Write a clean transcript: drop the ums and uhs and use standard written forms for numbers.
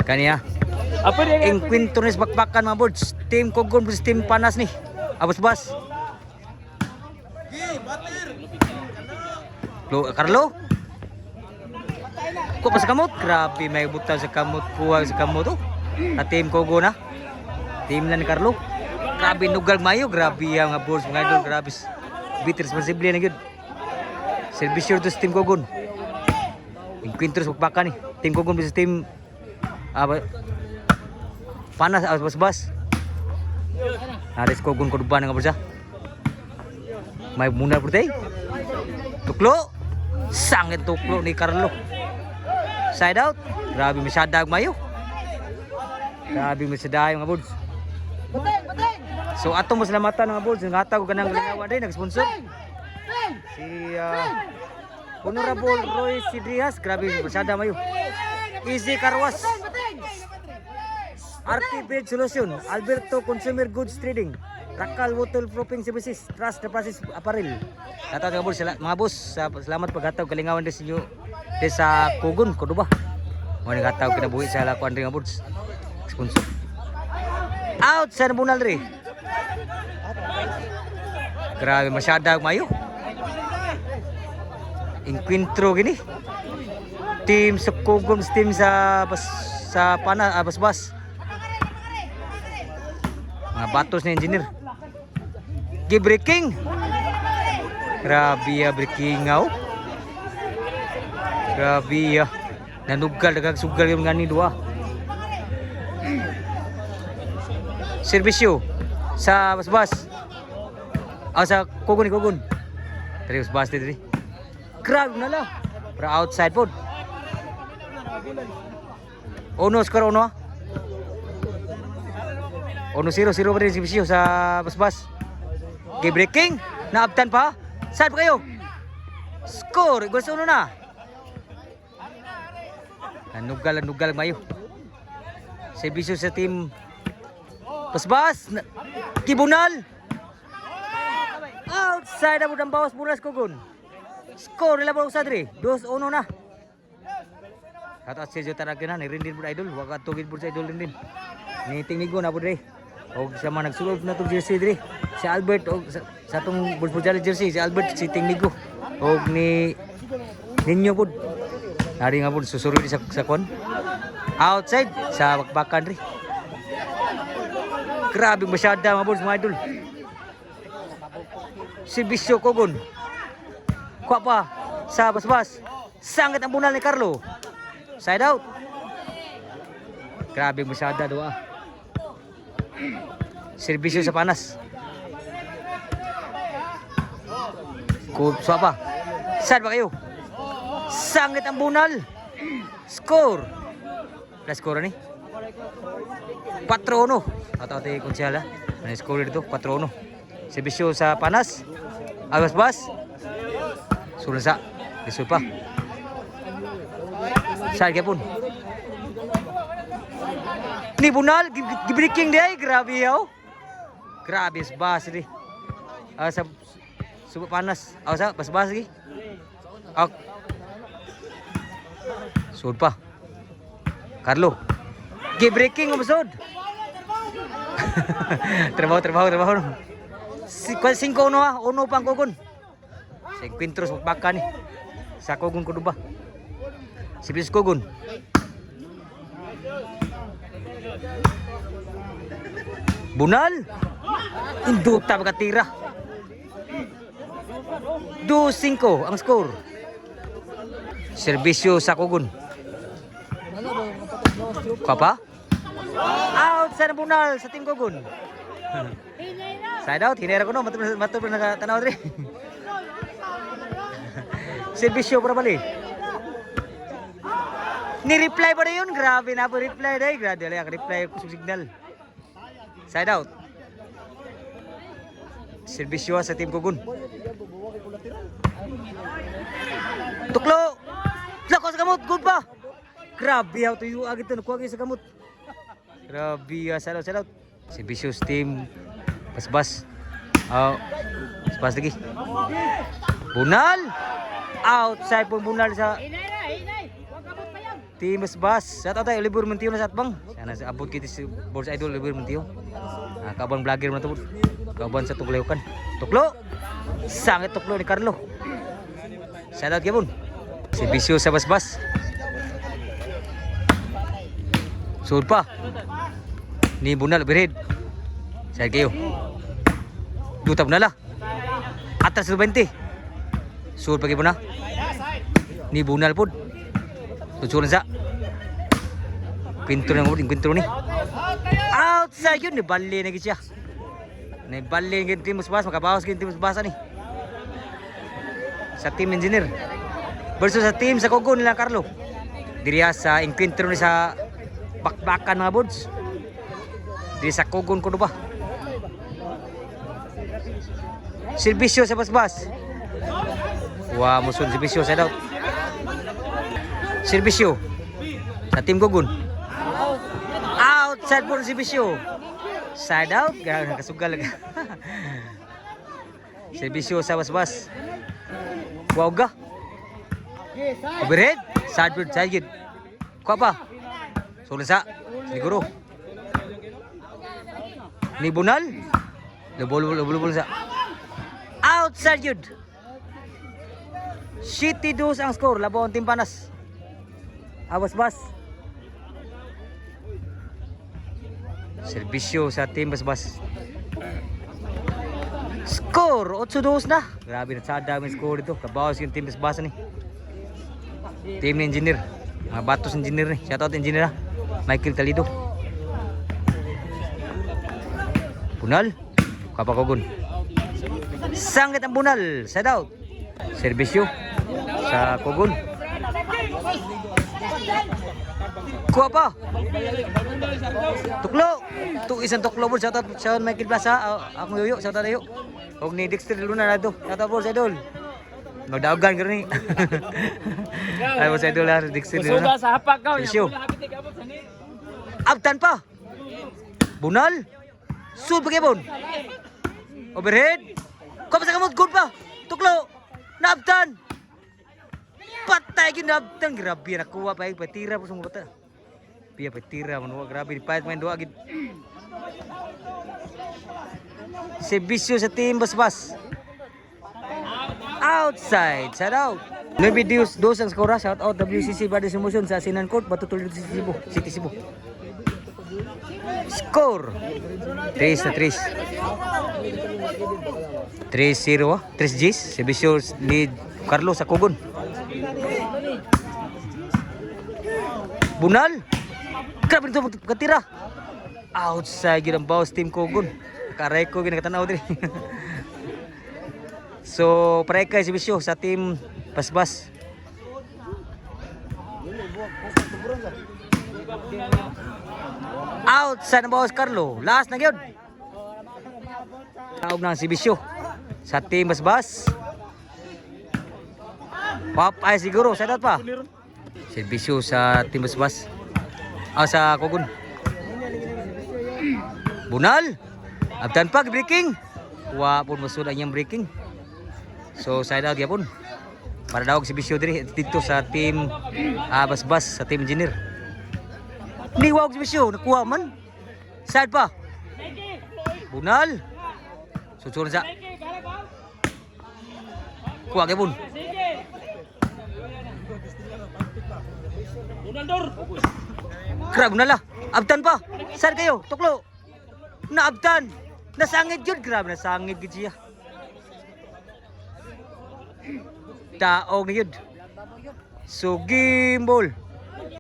Kaniya. Encuentros bakbakan mga boards. Team Kogon versus Team Panas ni. Abos-bas. Carlo. Ko pa sa kamot. Grabe may butaw sa kamot. Kuha sa kamot to. Na Team Kogon na. Team na ni Carlo. Grabe nugal mayo. Grabe yung mga boards mga idol. Grabe. Bit responsible na yun. Servisyo to sa Team Kogon. Encuentros bakbakan ni. Team Kogon versus Team Panas bas-bas. Naris Kogon korban nga bersa. May muna putih. Tuklo. Sangit tuklo ni Carlo. Side out. Grabe masadag mayo. Grabe masaday mga boards. So atong masalamatan mga boards ngatag ko kanang lingawan din nag-sponsor. Si Honorable Roy Sidrias, grabe masada mayo. Easy Carwas. RT Bed Solution, Alberto Consumer Goods Trading, Rakal Waterproofing Services, Trust the Process Apparel. Natawag mga boss, salamat paghataw kalingawan din sa inyo sa Kogon, Cordoba. Mga nagataw kinabuhi sa lakuan rin mga boss. Sponsor. Out sa nabunal rin. Grabe masyada mayo. Encuentro gini. Team sa Kogon, team sa Panas, bas-bas. Mga batos na engineer. Breaking. Grabe ya breaking ngaw. Grabe ya. Nanugal dagang sugal yung ngani dua. Servisyo sa bas-bas. Sa Kogon. Dari bas-bas dito. Grabe na lang. Para outside pod. Ono skor ono. 1-0 pa rin si Bisyo sa bas-bas. Breaking. Naabtan pa. Saan pa kayo? Score. Gusto uno na. Nugal mayo. Si Bisyo sa team bas-bas. Kibunal. Outside ang bawas bunas Kogon. Score nila po sa 3. 2-1 na. Kata si Jota na ni Rindin po idol. Wag tugid po sa idol Rindin. Ni Tingigo na po dre. O sa mga nagsulod na itong jersey dre. Si Albert o sa itong Bulbujali jersey. Si Albert, si Tingigo. O ni Ninyo po. Nari nga po susurod sa kon. Outside sa bakbakan dre. Grabe masyada mga boss mga idol. Si Bisyo Kogon. Kuha pa sa bas-bas. Sangit ang bunal ni Carlo. Side out. Grabe masyada doa. Servisyo sa Panas. Suwa pa. Saan ba kayo? Sangit ang bunal. Score. Plus score ni. 4-1. Ate konsyala. May score dito 4-1. Servisyo sa Panas. Bas-bas. Sulsa. Lisul pa. Saan kaya pun? Ni bunal, breaking dia, grabe yaw. Grabe, bas ni. Sa subo Panas. Sa bas-bas lagi. Sud pa. Carlo. Breaking umusod. Trabaho. Si 5-1 uno pang Kogon. Sa Encuentros bakbakan ni. Sa Kogon Cordoba. Si Bis Kogon. Bunal. Induta makatira. 2-5 ang score. Servisyo sa Kogon. Kapa? Out sa Bunal sa Team Kogon. Side out, hinera ko no, matur na tanaw dre. Servisyo para bali. Ni-reply pa na yun, grabe na po reply dahil. Grabe lang, reply ko sa signal. Side out. Servisyo sa Team Kogon. Tuklo! Lako sa kamot, good pa! Grabe how to you agad ito, nakuha kayo sa kamot. Grabe, side out. Servisyo sa Team Bas-bas. Bas lagi. Bunal! Outside po Bunal sa Team Basbas. Shout out tayo Oliver Montio na sa atbang. Sana sa abot kita si Boss Idol Oliver Montio. Kaban vlogger mo na to. Kaban sa Tuglayukan. Tuklo. Sangit tuklo ni Carlo. Shout out gyapon. Si Bisyo sa Basbas. Sud pa. Ni Bunal overhead. Saya kayo. Dutab na la. Atas 20. Sud pagi po na. Ni Bunal po. Tujuan sa. Pinto na mo, pinto ni. Outside yun, nibali na siya. Nibali ng Team Basbas, makabawas ng Team Basbas ni. Sa Team Engineer. Versus sa team sa Kogon nila Carlo. Diriya sa encuentro ni sa bakbakan mga boards. Diri sa Kogon kuno ba? Servisyo sa Basbas. Musun servisyo sa daw. Servisyo sa Team Kogon. Outside po servisyo. Side out, gano'n nakasugal ka. Servisyo sa Basbas. Wow ga. Overhead, side gid. Kuha pa. Sulit sa siguro. Ni Bunal. Lubol sa. Outside yun. City 2 ang score. Labaw ang Team Panas. Basbas. Servisyo sa Team Basbas. Score 8-2 na. Grabe na sada may score dito. Kabawas yung Team Basbas ni. Team Engineer. Mga batos engineer ni. Shout out engineer ha. Michael Talido. Bunal. Kapakogon. Sangit ang Bunal. Side out. Servisyo sa Kogon. Kuha pa. Tuklo. Isang tuklo po. Shout out sa Michael Plaza. Akong yoyo. Shout out tayo. Huwag ni Dexter Luna na ito. Shout out po sa idol. Magdaogan ka rin. Ay mo sa idol ha. Dexter Luna. Suga sa hapak ka. Servisyo. Abtan pa. Bunal. Sud pagibon. Overhead. Kuha pa sa kamot. Good pa. Tuklo. Naabtan. Patay yun naabtan. Grabe nakuha pa. Patira po sa mga bata. Pia patira. Grabe. Pahit main doa. Servisyo sa Team Basbas. Outside. Shout out. No videos. Dos ang skora. Shout out WCC Brothers Emotion sa Sinan Court. Batutuloy sa City Cebu. Score 3-3. 3-0 3 Gs. Servisyo lead Carlo sa Kogon. Bunal. Grabe nito katira. Outside yun ang bawas Team Kogon. Karay ko ginakatanaw din. So paray kay servisyo sa Team Basbas. Outside ng bawas Carlo. Last na gyud. Taog ng servisyo sa Team Basbas. Papay siguro. Sa pa. Servisyo sa Team Basbas. Sa Kogon. Bunal. Abtan pa breaking. Pun masud ang iyang breaking. So side out gyapon. Para daw servisyo dito sa Team Basbas sa Team Engineer. Niwag servisyo nakuha man. Side pa. Bunal. Susun sa. Kuha gyapon. Grabe na la. Abtan pa. Saan kayo? Tuklo. Naabtan. Nasangit yun. Grabe nasangit yun siya. Taong na yun. So gimbal.